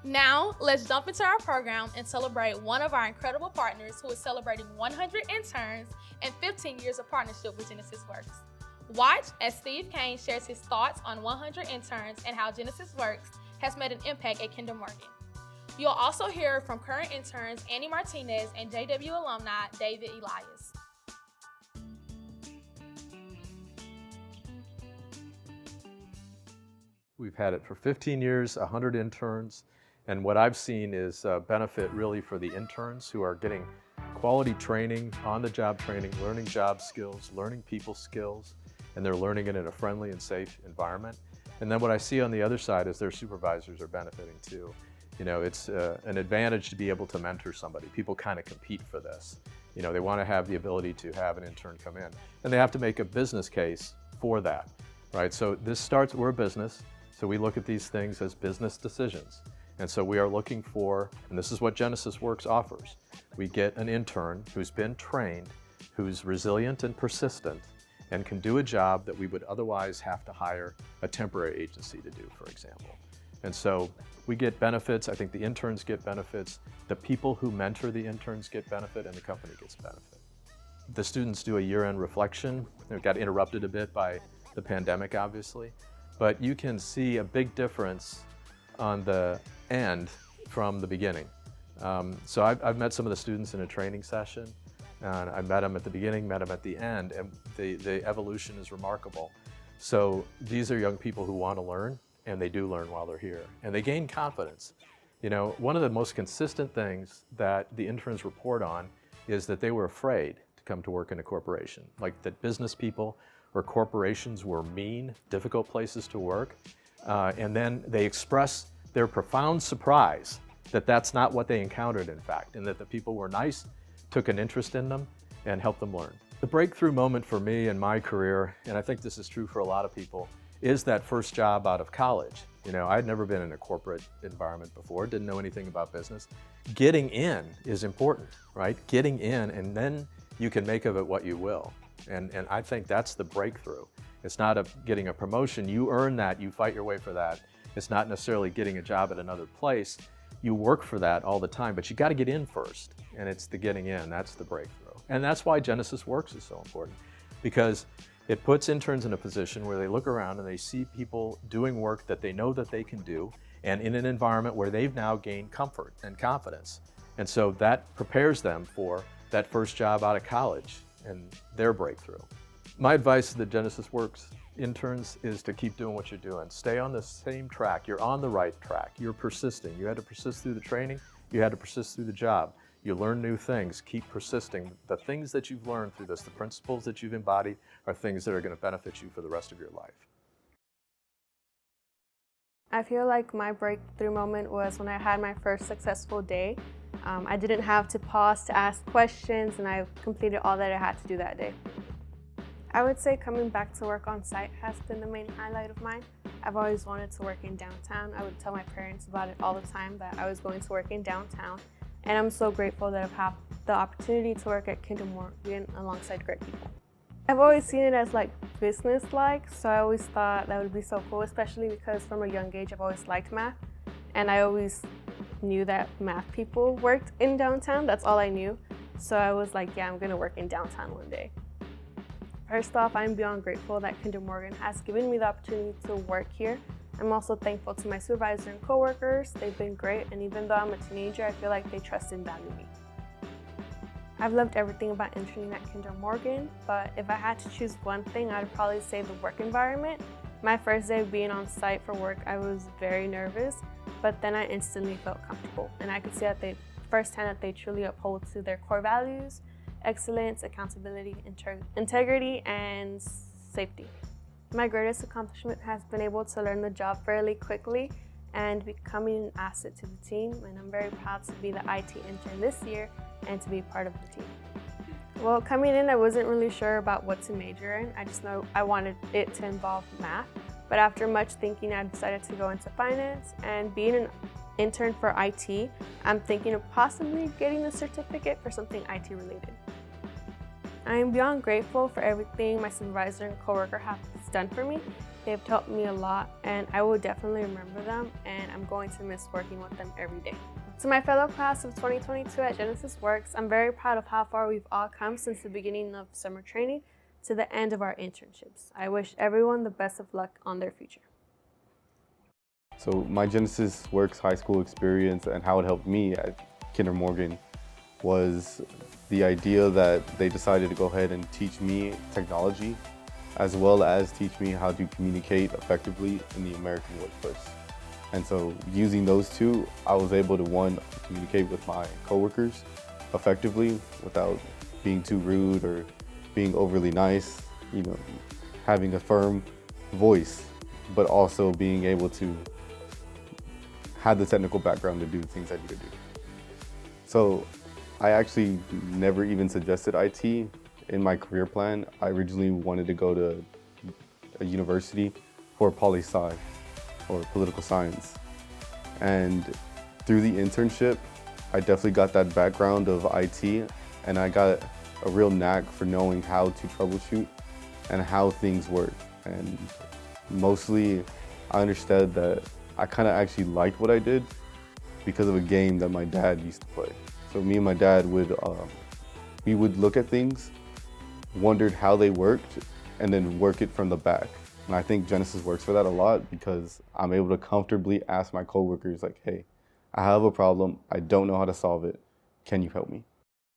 Now, let's jump into our program and celebrate one of our incredible partners who is celebrating 100 interns and 15 years of partnership with Genesys Works. Watch as Steve Kean shares his thoughts on 100 interns and how Genesys Works has made an impact at Kinder Morgan. You'll also hear from current interns Annie Martinez and JW alumni David Elias. We've had it for 15 years, 100 interns, and what I've seen is benefit really for the interns who are getting quality training, on-the-job training, learning job skills, learning people skills, and they're learning it in a friendly and safe environment. And then what I see on the other side is their supervisors are benefiting too. You know, it's an advantage to be able to mentor somebody. People kind of compete for this. You know, they want to have the ability to have an intern come in, and they have to make a business case for that, right? So this starts, we're a business, so we look at these things as business decisions. And so we are looking for, and this is what Genesys Works offers. We get an intern who's been trained, who's resilient and persistent, and can do a job that we would otherwise have to hire a temporary agency to do, for example. And so we get benefits. I think the interns get benefits. The people who mentor the interns get benefit, and the company gets benefit. The students do a year-end reflection. It got interrupted a bit by the pandemic, obviously, but you can see a big difference on the end from the beginning. So I've met some of the students in a training session, and I met them at the beginning, met them at the end, and the evolution is remarkable. So these are young people who want to learn, and they do learn while they're here, and they gain confidence. You know, one of the most consistent things that the interns report on is that they were afraid to come to work in a corporation, like that business people or corporations were mean, difficult places to work, and then they express their profound surprise that that's not what they encountered, in fact, and that the people were nice, took an interest in them, and helped them learn. The breakthrough moment for me in my career, and I think this is true for a lot of people, is that first job out of college. You know, I'd never been in a corporate environment before, didn't know anything about business. Getting in is important, right? Getting in, and then you can make of it what you will. And I think that's the breakthrough. It's not getting a promotion. You earn that, you fight your way for that. It's not necessarily getting a job at another place. You work for that all the time, but you got to get in first. And it's the getting in, that's the breakthrough. And that's why Genesys Works is so important, because it puts interns in a position where they look around and they see people doing work that they know that they can do, and in an environment where they've now gained comfort and confidence. And so that prepares them for that first job out of college and their breakthrough. My advice to the Genesys Works interns is to keep doing what you're doing. Stay on the same track. You're on the right track. You're persisting. You had to persist through the training. You had to persist through the job. You learn new things. Keep persisting. The things that you've learned through this, the principles that you've embodied, are things that are going to benefit you for the rest of your life. I feel like my breakthrough moment was when I had my first successful day. I didn't have to pause to ask questions, and I completed all that I had to do that day. I would say coming back to work on site has been the main highlight of mine. I've always wanted to work in downtown. I would tell my parents about it all the time, that I was going to work in downtown. And I'm so grateful that I've had the opportunity to work at Kinder Morgan alongside great people. I've always seen it as like business-like, so I always thought that would be so cool, especially because from a young age I've always liked math, and I always knew that math people worked in downtown. That's all I knew. So I was like, yeah, I'm gonna work in downtown one day. First off, I'm beyond grateful that Kinder Morgan has given me the opportunity to work here. I'm also thankful to my supervisor and coworkers. They've been great, and even though I'm a teenager, I feel like they trust and value me. I've loved everything about interning at Kinder Morgan, but if I had to choose one thing, I'd probably say the work environment. My first day of being on site for work, I was very nervous, but then I instantly felt comfortable, and I could see that firsthand that they truly uphold to their core values: excellence, accountability, integrity, and safety. My greatest accomplishment has been able to learn the job fairly quickly and becoming an asset to the team, and I'm very proud to be the IT intern this year and to be part of the team. Well, coming in, I wasn't really sure about what to major in. I just know I wanted it to involve math, but after much thinking, I decided to go into finance, and being an intern for IT, I'm thinking of possibly getting a certificate for something IT related. I am beyond grateful for everything my supervisor and coworker have done for me. They've taught me a lot, and I will definitely remember them, and I'm going to miss working with them every day. To my fellow class of 2022 at Genesys Works, I'm very proud of how far we've all come since the beginning of summer training to the end of our internships. I wish everyone the best of luck on their future. So my Genesys Works high school experience and how it helped me at Kinder Morgan was the idea that they decided to go ahead and teach me technology as well as teach me how to communicate effectively in the American workplace. And so using those two, I was able to, one, communicate with my coworkers effectively without being too rude or being overly nice, having a firm voice, but also being able to have the technical background to do the things I need to do. So I actually never even suggested IT in my career plan. I originally wanted to go to a university for poli-sci, or political science. And through the internship, I definitely got that background of IT, and I got a real knack for knowing how to troubleshoot and how things work. And mostly, I understood that I kind of actually liked what I did because of a game that my dad used to play. So me and my dad we would look at things, wondered how they worked, and then work it from the back. And I think Genesys works for that a lot because I'm able to comfortably ask my coworkers like, hey, I have a problem, I don't know how to solve it, can you help me?